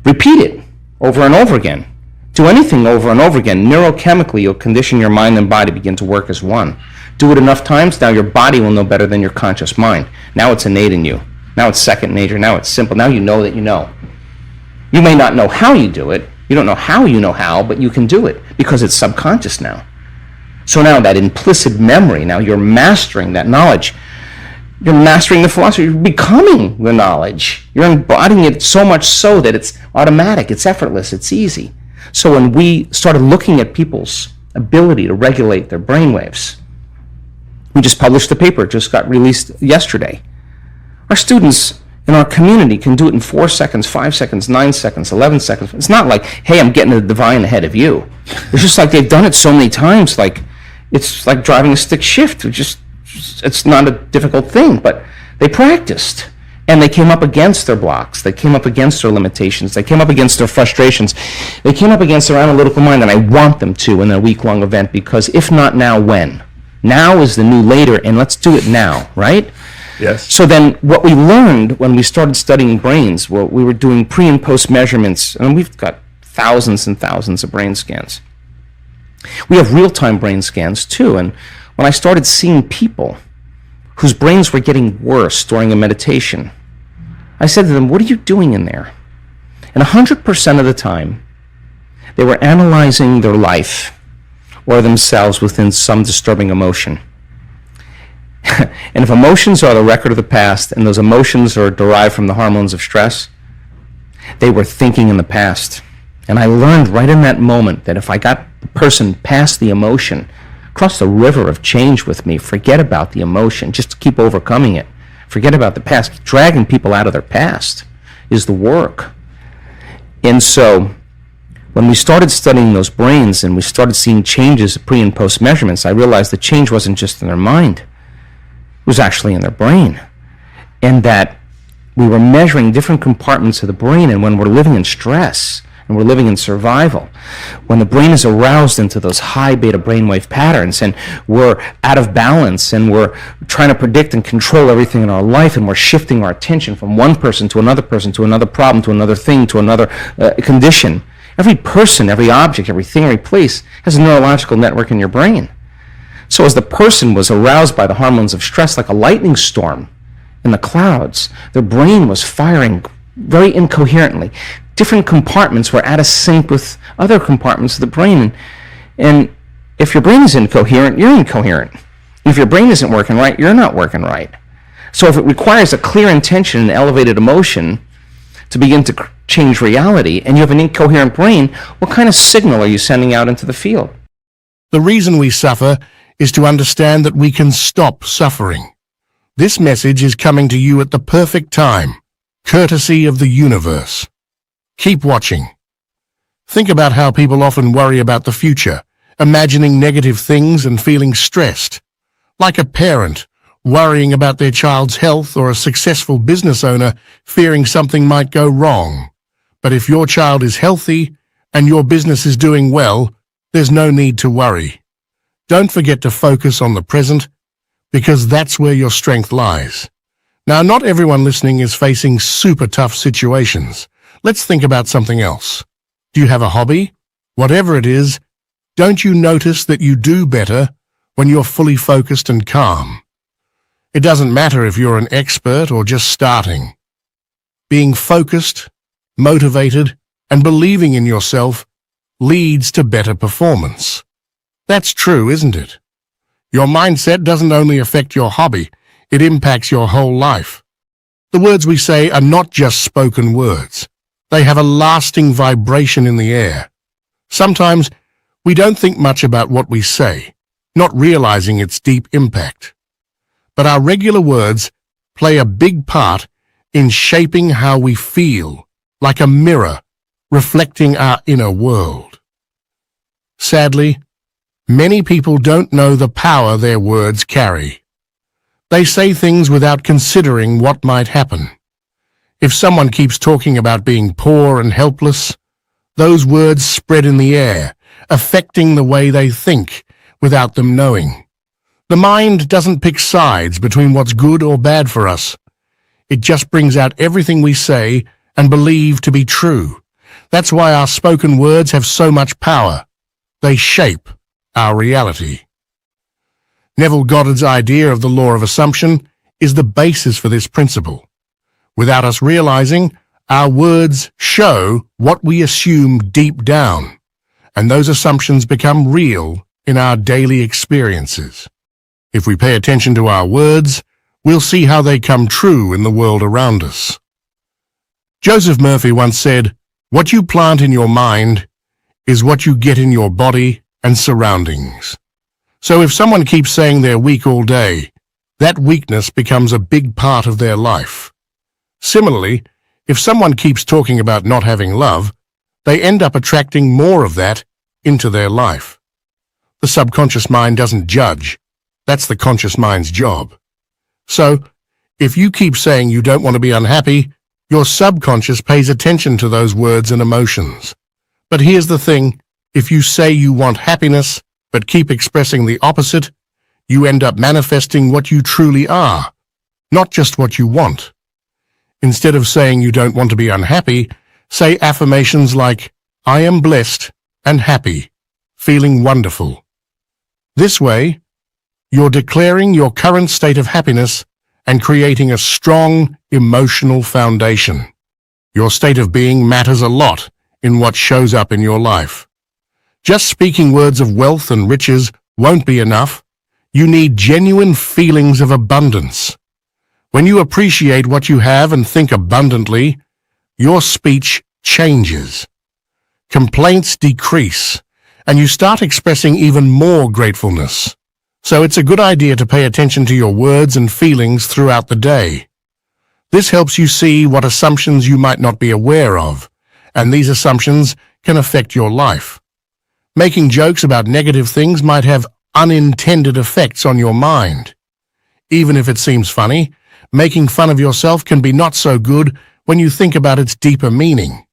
Repeat it over and over again. Do anything over and over again. Neurochemically, you'll condition your mind and body begin to work as one. Do it enough times, now your body will know better than your conscious mind. Now it's innate in you. Now it's second nature. Now it's simple. Now you know that you know. You may not know how you do it. You don't know how, but you can do it because it's subconscious now. So now that implicit memory, now you're mastering that knowledge. You're mastering the philosophy. You're becoming the knowledge. You're embodying it so much so that it's automatic, it's effortless, it's easy. So when we started looking at people's ability to regulate their brainwaves, we just published a paper. It just got released yesterday. Our students in our community can do it in 4 seconds, 5 seconds, 9 seconds, 11 seconds. It's not like, hey, I'm getting the divine ahead of you. It's just like they've done it so many times, like it's like driving a stick shift. It's not a difficult thing, but they practiced. And they came up against their blocks. They came up against their limitations. They came up against their frustrations. They came up against their analytical mind, and I want them to in their week-long event, because if not now, when? Now is the new later, and let's do it now, right? Yes. So then what we learned when we started studying brains, well, we were doing pre and post measurements, and we've got thousands and thousands of brain scans. We have real-time brain scans too, and when I started seeing people whose brains were getting worse during a meditation, I said to them, what are you doing in there? And 100% of the time, they were analyzing their life or themselves within some disturbing emotion. And if emotions are the record of the past, and those emotions are derived from the hormones of stress, they were thinking in the past. And I learned right in that moment that if I got the person past the emotion, cross the river of change with me, forget about the emotion, just keep overcoming it. Forget about the past. Dragging people out of their past is the work. And so when we started studying those brains and we started seeing changes pre and post measurements, I realized the change wasn't just in their mind. It was actually in their brain. And that we were measuring different compartments of the brain, and when we're living in stress and we're living in survival, when the brain is aroused into those high beta brainwave patterns and we're out of balance and we're trying to predict and control everything in our life, and we're shifting our attention from one person to another problem, to another thing, to another condition. Every person, every object, everything, every place has a neurological network in your brain. So as the person was aroused by the hormones of stress like a lightning storm in the clouds, their brain was firing very incoherently. Different compartments were out of sync with other compartments of the brain. And if your brain is incoherent, you're incoherent. If your brain isn't working right, you're not working right. So if it requires a clear intention and elevated emotion to begin to change reality, and you have an incoherent brain, what kind of signal are you sending out into the field? The reason we suffer is to understand that we can stop suffering. This message is coming to you at the perfect time, courtesy of the universe. Keep watching. Think about how people often worry about the future, imagining negative things and feeling stressed. Like a parent worrying about their child's health, or a successful business owner fearing something might go wrong. But if your child is healthy and your business is doing well, there's no need to worry. Don't forget to focus on the present, because that's where your strength lies. Now, not everyone listening is facing super tough situations. Let's think about something else. Do you have a hobby? Whatever it is, don't you notice that you do better when you're fully focused and calm? It doesn't matter if you're an expert or just starting. Being focused, motivated, and believing in yourself leads to better performance. That's true, isn't it? Your mindset doesn't only affect your hobby, it impacts your whole life. The words we say are not just spoken words. They have a lasting vibration in the air. Sometimes we don't think much about what we say, not realizing its deep impact. But our regular words play a big part in shaping how we feel, like a mirror reflecting our inner world. Sadly, many people don't know the power their words carry. They say things without considering what might happen. If someone keeps talking about being poor and helpless, those words spread in the air, affecting the way they think without them knowing. The mind doesn't pick sides between what's good or bad for us. It just brings out everything we say and believe to be true, That's why our spoken words have so much power. They shape our reality. Neville Goddard's idea of the law of assumption is the basis for this principle. Without us realizing, our words show what we assume deep down, and those assumptions become real in our daily experiences. If we pay attention to our words, we'll see how they come true in the world around us. Joseph Murphy once said, "What you plant in your mind is what you get in your body and surroundings." So if someone keeps saying they're weak all day, that weakness becomes a big part of their life. Similarly, if someone keeps talking about not having love, they end up attracting more of that into their life. The subconscious mind doesn't judge. That's the conscious mind's job. So, if you keep saying you don't want to be unhappy, your subconscious pays attention to those words and emotions. But here's the thing, if you say you want happiness, but keep expressing the opposite, you end up manifesting what you truly are, not just what you want. Instead of saying you don't want to be unhappy, say affirmations like, "I am blessed and happy, feeling wonderful." This way, you're declaring your current state of happiness and creating a strong emotional foundation. Your state of being matters a lot in what shows up in your life. Just speaking words of wealth and riches won't be enough. You need genuine feelings of abundance. When you appreciate what you have and think abundantly, your speech changes. Complaints decrease, and you start expressing even more gratefulness. So it's a good idea to pay attention to your words and feelings throughout the day. This helps you see what assumptions you might not be aware of, and these assumptions can affect your life. Making jokes about negative things might have unintended effects on your mind. Even if it seems funny, making fun of yourself can be not so good when you think about its deeper meaning.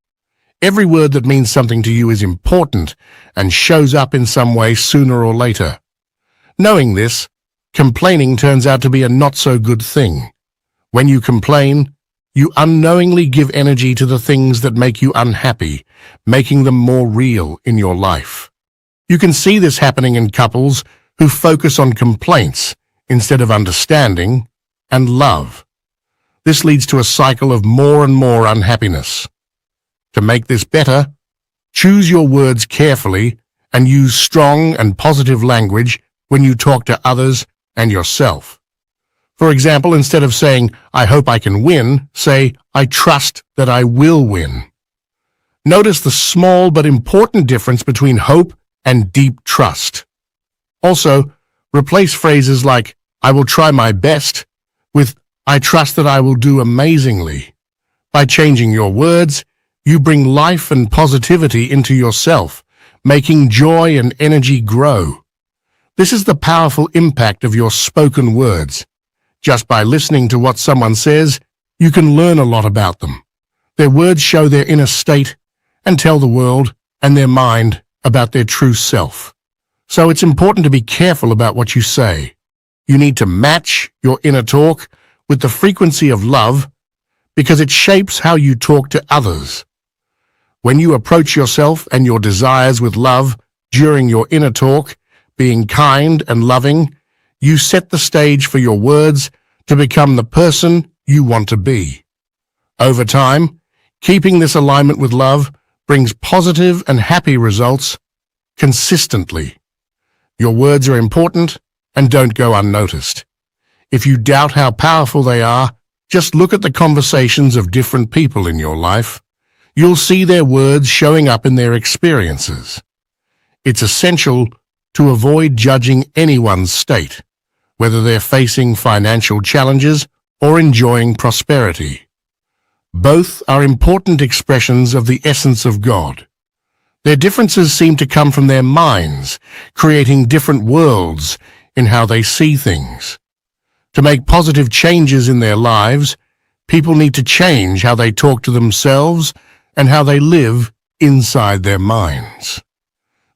Every word that means something to you is important and shows up in some way sooner or later. Knowing this, complaining turns out to be a not-so-good thing. When you complain, you unknowingly give energy to the things that make you unhappy, making them more real in your life. You can see this happening in couples who focus on complaints instead of understanding and love. This leads to a cycle of more and more unhappiness. To make this better, choose your words carefully and use strong and positive language when you talk to others and yourself. For example, instead of saying, "I hope I can win," say, "I trust that I will win." Notice the small but important difference between hope and deep trust. Also, replace phrases like, "I will try my best," with, "I trust that I will do amazingly." By changing your words, you bring life and positivity into yourself, making joy and energy grow. This is the powerful impact of your spoken words. Just by listening to what someone says, you can learn a lot about them. Their words show their inner state and tell the world and their mind about their true self. So it's important to be careful about what you say. You need to match your inner talk with the frequency of love because it shapes how you talk to others. When you approach yourself and your desires with love during your inner talk, being kind and loving, you set the stage for your words to become the person you want to be. Over time, keeping this alignment with love brings positive and happy results consistently. Your words are important and don't go unnoticed. If you doubt how powerful they are, just look at the conversations of different people in your life. You'll see their words showing up in their experiences. It's essential to avoid judging anyone's state, whether they're facing financial challenges or enjoying prosperity. Both are important expressions of the essence of God. Their differences seem to come from their minds, creating different worlds in how they see things. To make positive changes in their lives, people need to change how they talk to themselves and how they live inside their minds.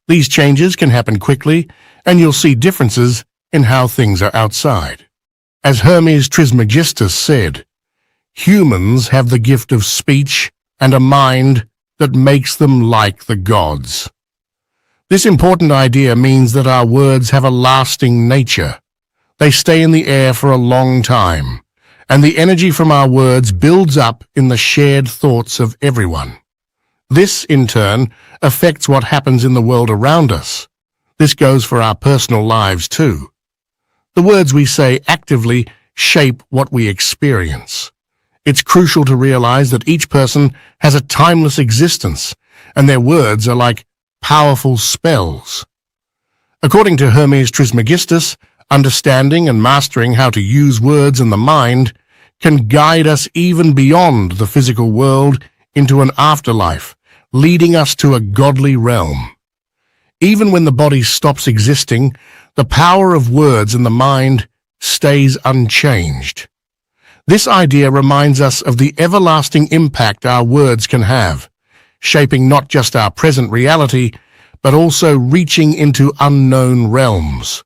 These changes can happen quickly, and you'll see differences in how things are outside. As Hermes Trismegistus said, humans have the gift of speech and a mind that makes them like the gods. This important idea means that our words have a lasting nature. They stay in the air for a long time, and the energy from our words builds up in the shared thoughts of everyone. This, in turn, affects what happens in the world around us. This goes for our personal lives too. The words we say actively shape what we experience. It's crucial to realize that each person has a timeless existence, and their words are like powerful spells. According to Hermes Trismegistus, understanding and mastering how to use words in the mind can guide us even beyond the physical world into an afterlife, leading us to a godly realm. Even when the body stops existing, the power of words in the mind stays unchanged. This idea reminds us of the everlasting impact our words can have, shaping not just our present reality, but also reaching into unknown realms.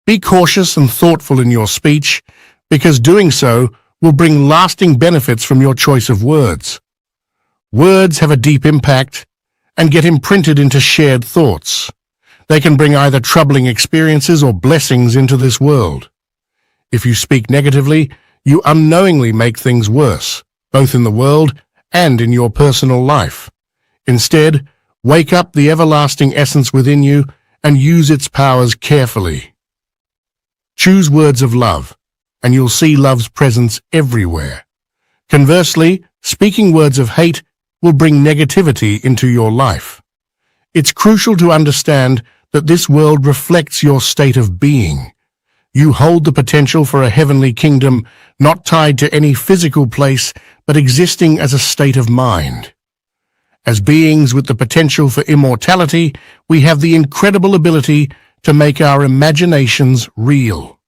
Be cautious and thoughtful in your speech, because doing so will bring lasting benefits from your choice of words. Words have a deep impact and get imprinted into shared thoughts. They can bring either troubling experiences or blessings into this world. If you speak negatively, you unknowingly make things worse, both in the world and in your personal life. Instead, wake up the everlasting essence within you and use its powers carefully. Choose words of love, and you'll see love's presence everywhere. Conversely, speaking words of hate will bring negativity into your life. It's crucial to understand that this world reflects your state of being. You hold the potential for a heavenly kingdom not tied to any physical place, but existing as a state of mind. As beings with the potential for immortality, we have the incredible ability to make our imaginations real.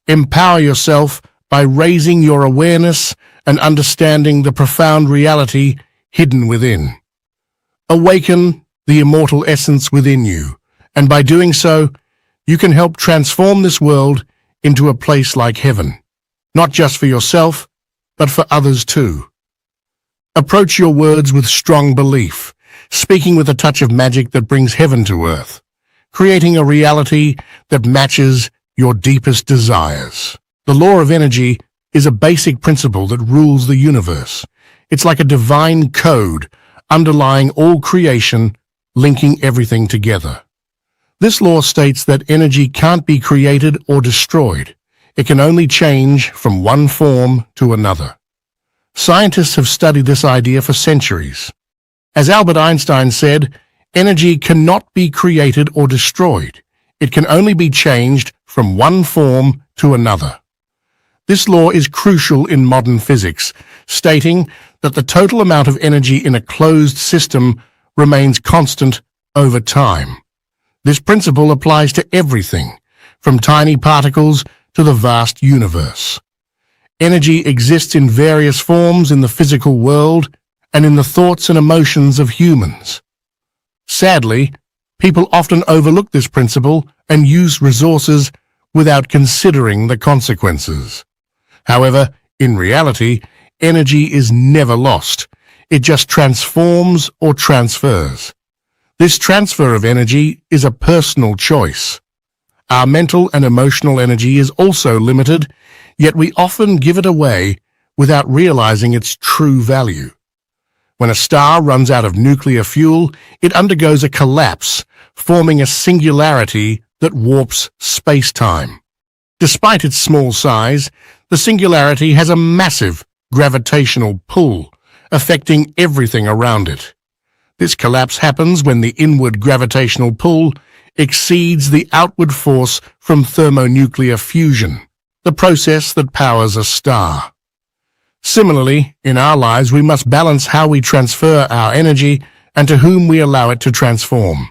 Empower yourself by raising your awareness and understanding the profound reality hidden within. Awaken the immortal essence within you, and by doing so, you can help transform this world into a place like heaven, not just for yourself, but for others too. Approach your words with strong belief, speaking with a touch of magic that brings heaven to earth, creating a reality that matches your deepest desires. The law of energy is a basic principle that rules the universe. It's like a divine code underlying all creation, linking everything together. This law states that energy can't be created or destroyed. It can only change from one form to another. Scientists have studied this idea for centuries. As Albert Einstein said, energy cannot be created or destroyed. It can only be changed from one form to another. This law is crucial in modern physics, stating that the total amount of energy in a closed system remains constant over time. This principle applies to everything, from tiny particles to the vast universe. Energy exists in various forms in the physical world and in the thoughts and emotions of humans. Sadly, people often overlook this principle and use resources without considering the consequences. However, in reality, energy is never lost. It just transforms or transfers. This transfer of energy is a personal choice. Our mental and emotional energy is also limited, yet we often give it away without realizing its true value. When a star runs out of nuclear fuel, it undergoes a collapse, forming a singularity that warps space-time. Despite its small size, the singularity has a massive gravitational pull, affecting everything around it. This collapse happens when the inward gravitational pull exceeds the outward force from thermonuclear fusion, the process that powers a star. Similarly, in our lives, we must balance how we transfer our energy and to whom we allow it to transform.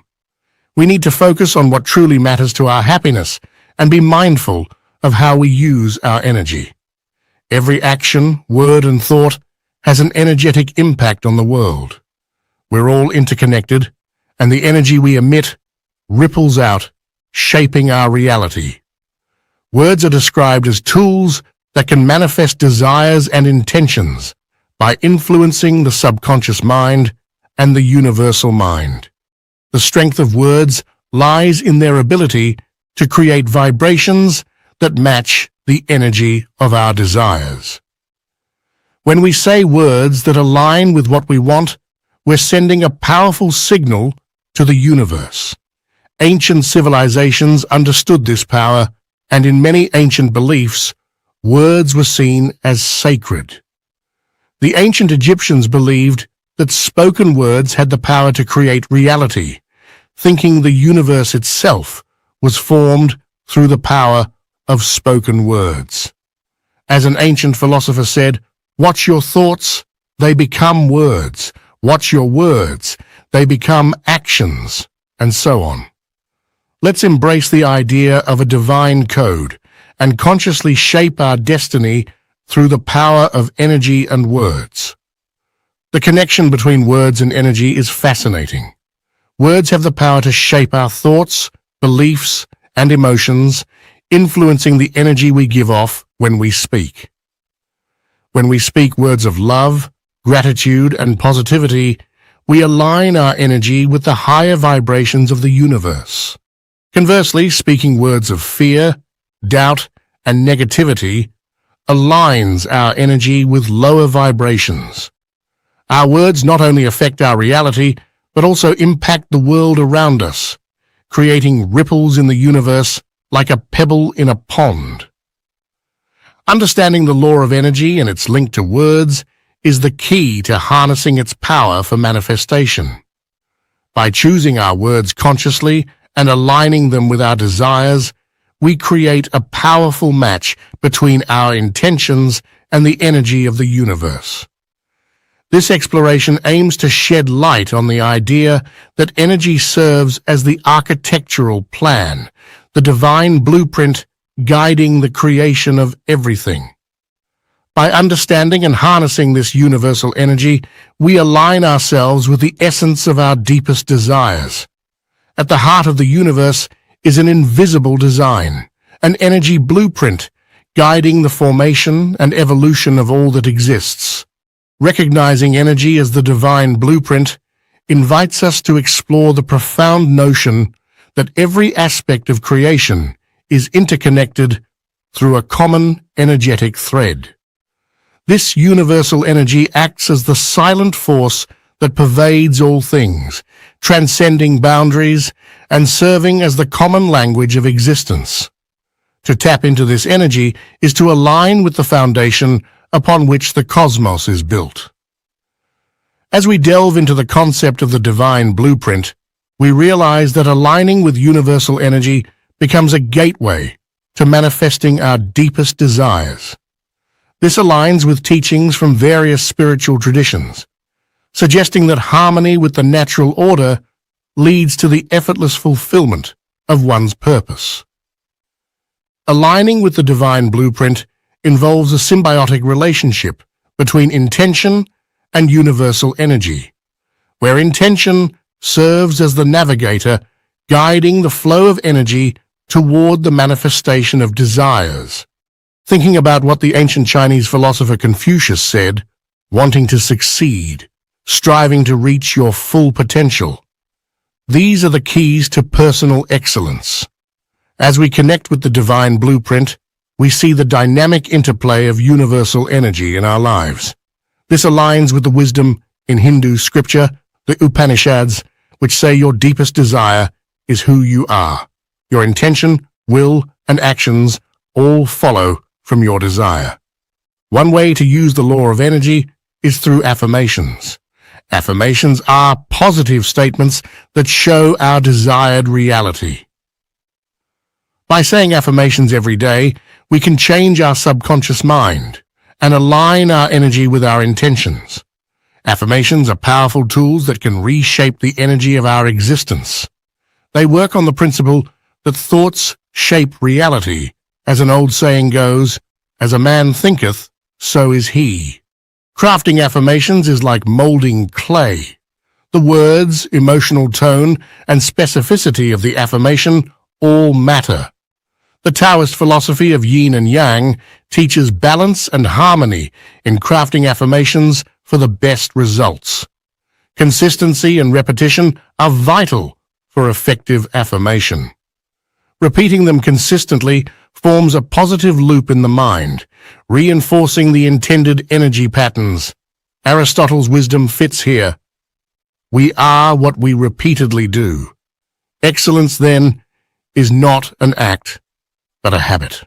We need to focus on what truly matters to our happiness and be mindful of how we use our energy. Every action, word, and thought has an energetic impact on the world. We're all interconnected, and the energy we emit ripples out, shaping our reality. Words are described as tools that can manifest desires and intentions by influencing the subconscious mind and the universal mind. The strength of words lies in their ability to create vibrations that match the energy of our desires. When we say words that align with what we want, we're sending a powerful signal to the universe. Ancient civilizations understood this power, and in many ancient beliefs, words were seen as sacred. The ancient Egyptians believed that spoken words had the power to create reality, thinking the universe itself was formed through the power of spoken words. As an ancient philosopher said, "Watch your thoughts, they become words. Watch your words, they become actions," and so on. Let's embrace the idea of a divine code and consciously shape our destiny through the power of energy and words. The connection between words and energy is fascinating. Words have the power to shape our thoughts, beliefs, and emotions, influencing the energy we give off when we speak. When we speak words of love, gratitude, and positivity, we align our energy with the higher vibrations of the universe. Conversely, speaking words of fear, doubt, and negativity aligns our energy with lower vibrations. Our words not only affect our reality, but also impact the world around us, creating ripples in the universe like a pebble in a pond. Understanding the law of energy and its link to words is the key to harnessing its power for manifestation. By choosing our words consciously and aligning them with our desires, we create a powerful match between our intentions and the energy of the universe. This exploration aims to shed light on the idea that energy serves as the architectural plan, the divine blueprint guiding the creation of everything. By understanding and harnessing this universal energy, we align ourselves with the essence of our deepest desires. At the heart of the universe is an invisible design, an energy blueprint guiding the formation and evolution of all that exists. Recognizing energy as the divine blueprint invites us to explore the profound notion that every aspect of creation is interconnected through a common energetic thread. This universal energy acts as the silent force that pervades all things, transcending boundaries and serving as the common language of existence. To tap into this energy is to align with the foundation upon which the cosmos is built. As we delve into the concept of the divine blueprint, we realize that aligning with universal energy becomes a gateway to manifesting our deepest desires. This aligns with teachings from various spiritual traditions, suggesting that harmony with the natural order leads to the effortless fulfillment of one's purpose. Aligning with the divine blueprint involves a symbiotic relationship between intention and universal energy, where intention serves as the navigator guiding the flow of energy toward the manifestation of desires. Thinking about what the ancient Chinese philosopher Confucius said, wanting to succeed, striving to reach your full potential. These are the keys to personal excellence. As we connect with the divine blueprint, we see the dynamic interplay of universal energy in our lives. This aligns with the wisdom in Hindu scripture, the Upanishads, which say your deepest desire is who you are. Your intention, will, and actions all follow from your desire. One way to use the law of energy is through affirmations. Affirmations are positive statements that show our desired reality. By saying affirmations every day, we can change our subconscious mind and align our energy with our intentions. Affirmations are powerful tools that can reshape the energy of our existence. They work on the principle that thoughts shape reality. As an old saying goes, as a man thinketh, so is he. Crafting affirmations is like molding clay. The words, emotional tone, and specificity of the affirmation all matter. The Taoist philosophy of yin and yang teaches balance and harmony in crafting affirmations for the best results. Consistency and repetition are vital for effective affirmation. Repeating them consistently forms a positive loop in the mind, reinforcing the intended energy patterns. Aristotle's wisdom fits here. We are what we repeatedly do. Excellence, then, is not an act, but a habit.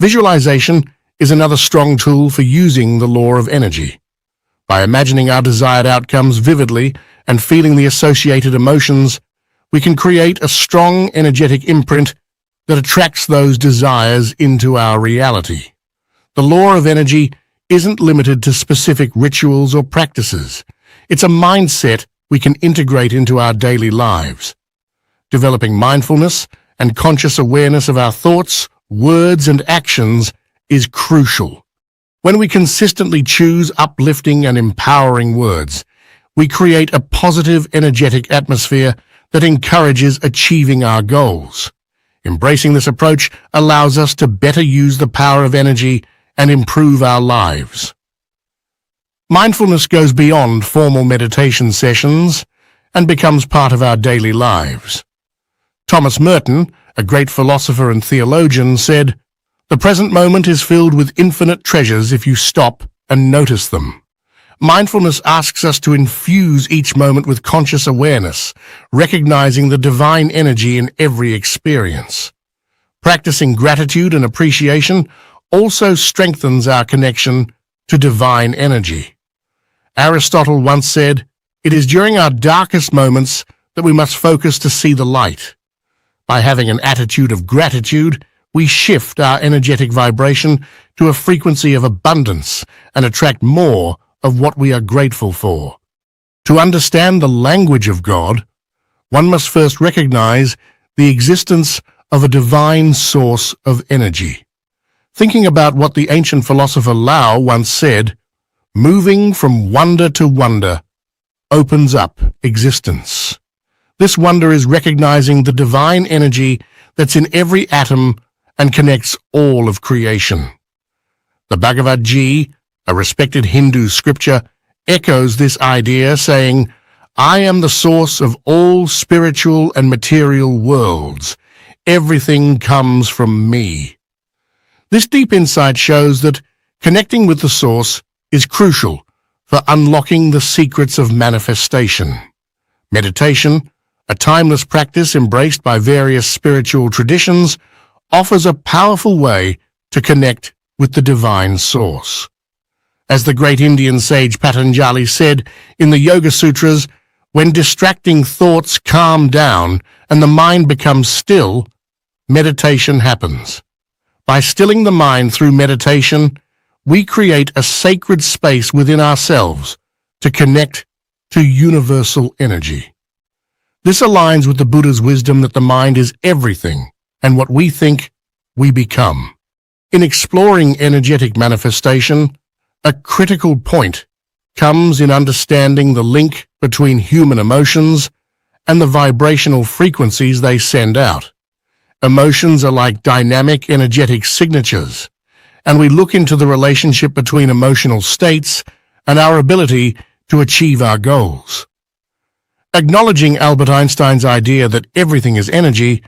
Visualization is another strong tool for using the law of energy. By imagining our desired outcomes vividly and feeling the associated emotions, we can create a strong energetic imprint that attracts those desires into our reality. The law of energy isn't limited to specific rituals or practices. It's a mindset we can integrate into our daily lives. Developing mindfulness and conscious awareness of our thoughts, words, and actions is crucial. When we consistently choose uplifting and empowering words, we create a positive, energetic atmosphere that encourages achieving our goals. Embracing this approach allows us to better use the power of energy and improve our lives. Mindfulness goes beyond formal meditation sessions and becomes part of our daily lives. Thomas Merton, a great philosopher and theologian, said, "The present moment is filled with infinite treasures if you stop and notice them." Mindfulness asks us to infuse each moment with conscious awareness, recognizing the divine energy in every experience. Practicing gratitude and appreciation also strengthens our connection to divine energy. Aristotle once said, "It is during our darkest moments that we must focus to see the light." By having an attitude of gratitude, we shift our energetic vibration to a frequency of abundance and attract more of what we are grateful for. To understand the language of God, one must first recognize the existence of a divine source of energy. Thinking about what the ancient philosopher Lao once said, "Moving from wonder to wonder opens up existence." This wonder is recognizing the divine energy that's in every atom and connects all of creation. The Bhagavad Gita, a respected Hindu scripture, echoes this idea, saying, "I am the source of all spiritual and material worlds. Everything comes from me." This deep insight shows that connecting with the source is crucial for unlocking the secrets of manifestation. Meditation, a timeless practice embraced by various spiritual traditions, offers a powerful way to connect with the divine source. As the great Indian sage Patanjali said in the Yoga Sutras, when distracting thoughts calm down and the mind becomes still, meditation happens. By stilling the mind through meditation, we create a sacred space within ourselves to connect to universal energy. This aligns with the Buddha's wisdom that the mind is everything, and what we think, we become. In exploring energetic manifestation, a critical point comes in understanding the link between human emotions and the vibrational frequencies they send out. Emotions are like dynamic energetic signatures, and we look into the relationship between emotional states and our ability to achieve our goals. Acknowledging Albert Einstein's idea that everything is energy,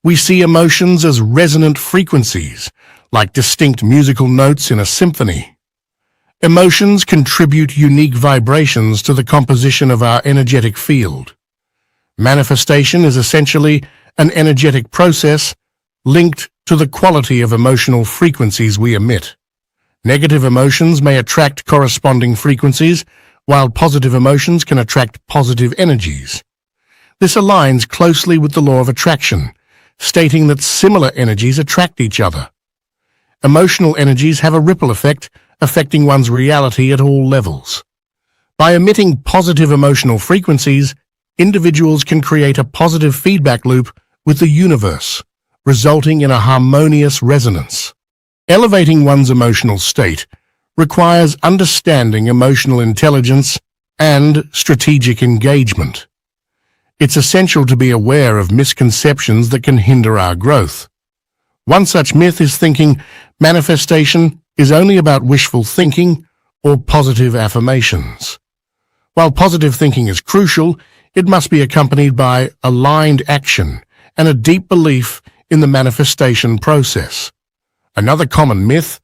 we see emotions as resonant frequencies, like distinct musical notes in a symphony. Emotions contribute unique vibrations to the composition of our energetic field. Manifestation is essentially an energetic process linked to the quality of emotional frequencies we emit. Negative emotions may attract corresponding frequencies, while positive emotions can attract positive energies. This aligns closely with the law of attraction, stating that similar energies attract each other. Emotional energies have a ripple effect, affecting one's reality at all levels. By emitting positive emotional frequencies, individuals can create a positive feedback loop with the universe, resulting in a harmonious resonance. Elevating one's emotional state requires understanding emotional intelligence and strategic engagement. It's essential to be aware of misconceptions that can hinder our growth. One such myth is thinking manifestation is only about wishful thinking or positive affirmations. While positive thinking is crucial, it must be accompanied by aligned action and a deep belief in the manifestation process. Another common myth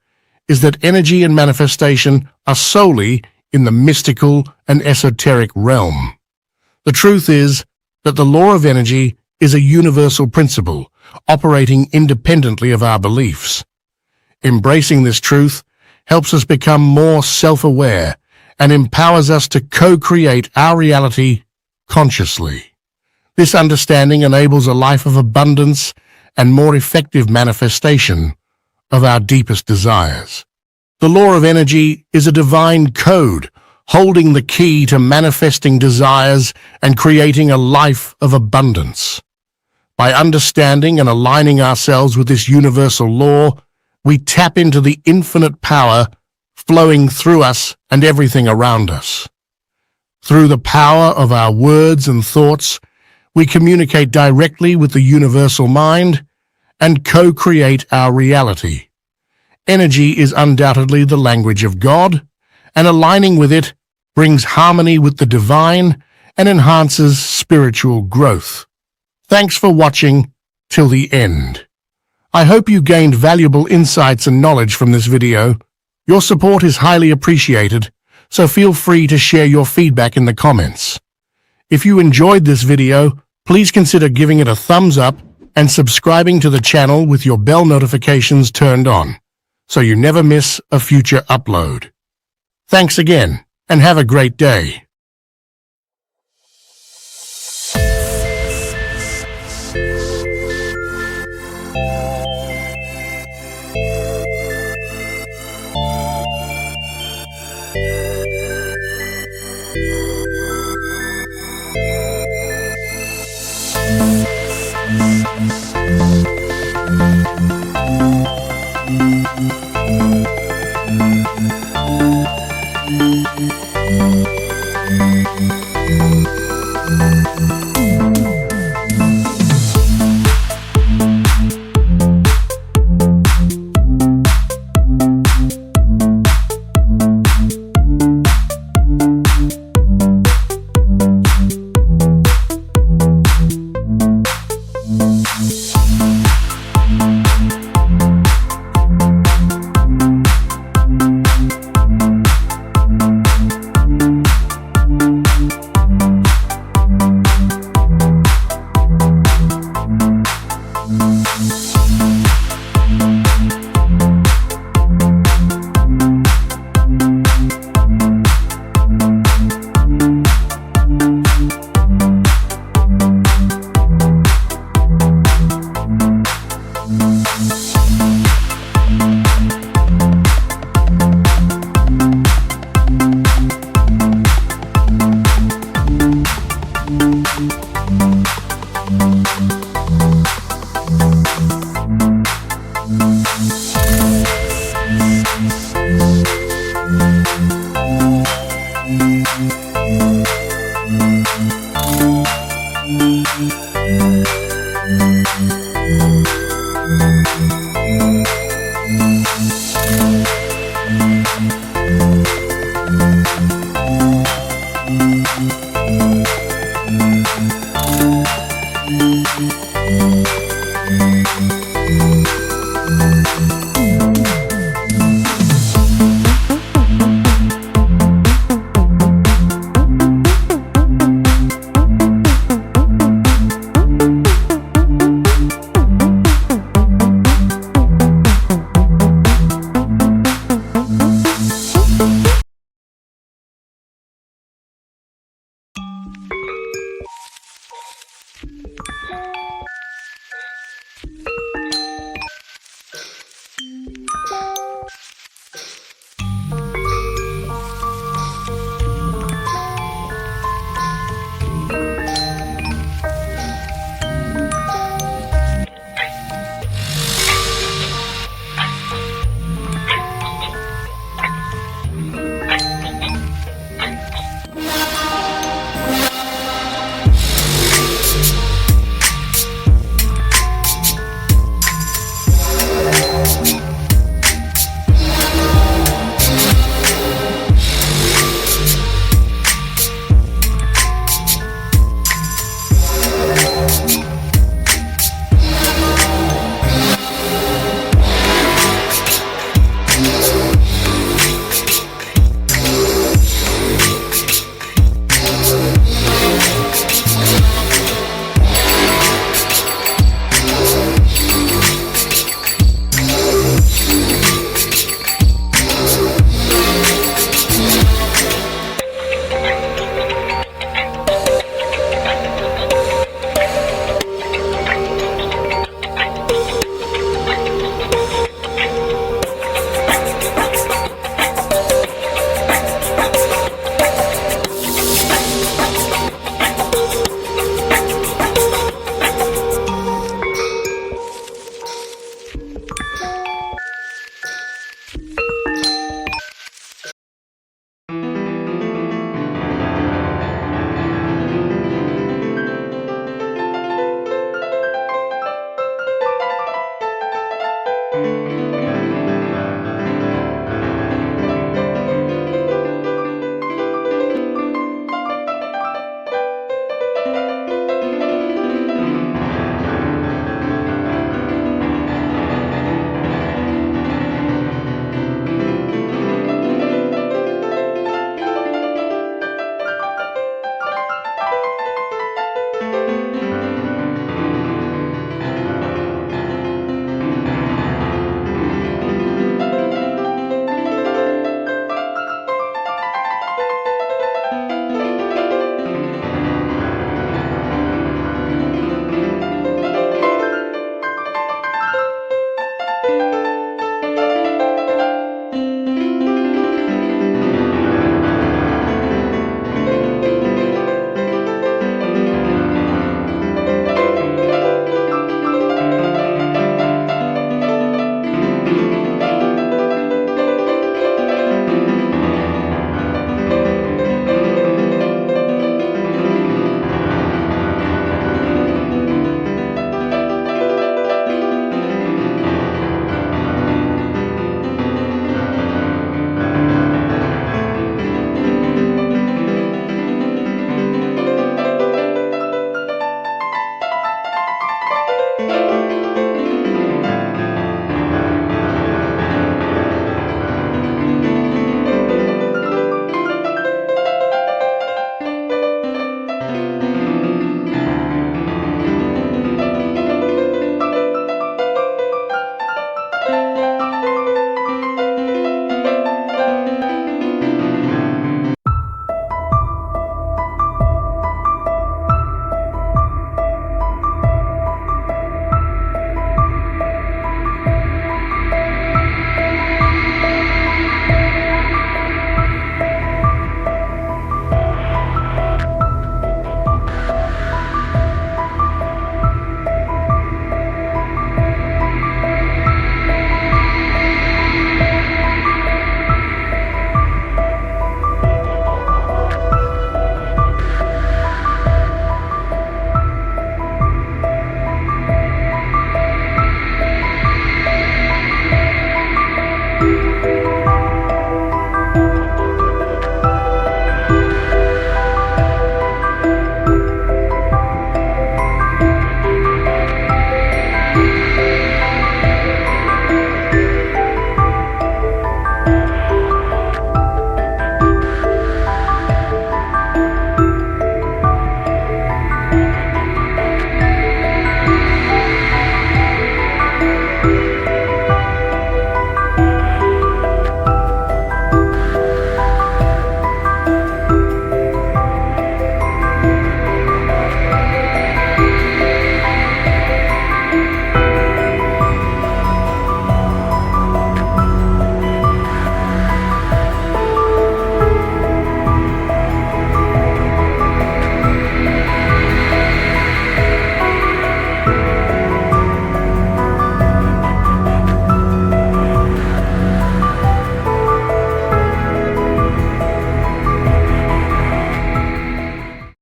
is that energy and manifestation are solely in the mystical and esoteric realm. The truth is that the law of energy is a universal principle operating independently of our beliefs. Embracing this truth helps us become more self-aware and empowers us to co-create our reality consciously. This understanding enables a life of abundance and more effective manifestation of our deepest desires. The law of energy is a divine code holding the key to manifesting desires and creating a life of abundance. By understanding and aligning ourselves with this universal law, we tap into the infinite power flowing through us and everything around us. Through the power of our words and thoughts, we communicate directly with the universal mind and co-create our reality. Energy is undoubtedly the language of God, and aligning with it brings harmony with the divine and enhances spiritual growth. Thanks for watching till the end. I hope you gained valuable insights and knowledge from this video. Your support is highly appreciated, so feel free to share your feedback in the comments. If you enjoyed this video, please consider giving it a thumbs up and subscribing to the channel with your bell notifications turned on, so you never miss a future upload. Thanks again, and have a great day.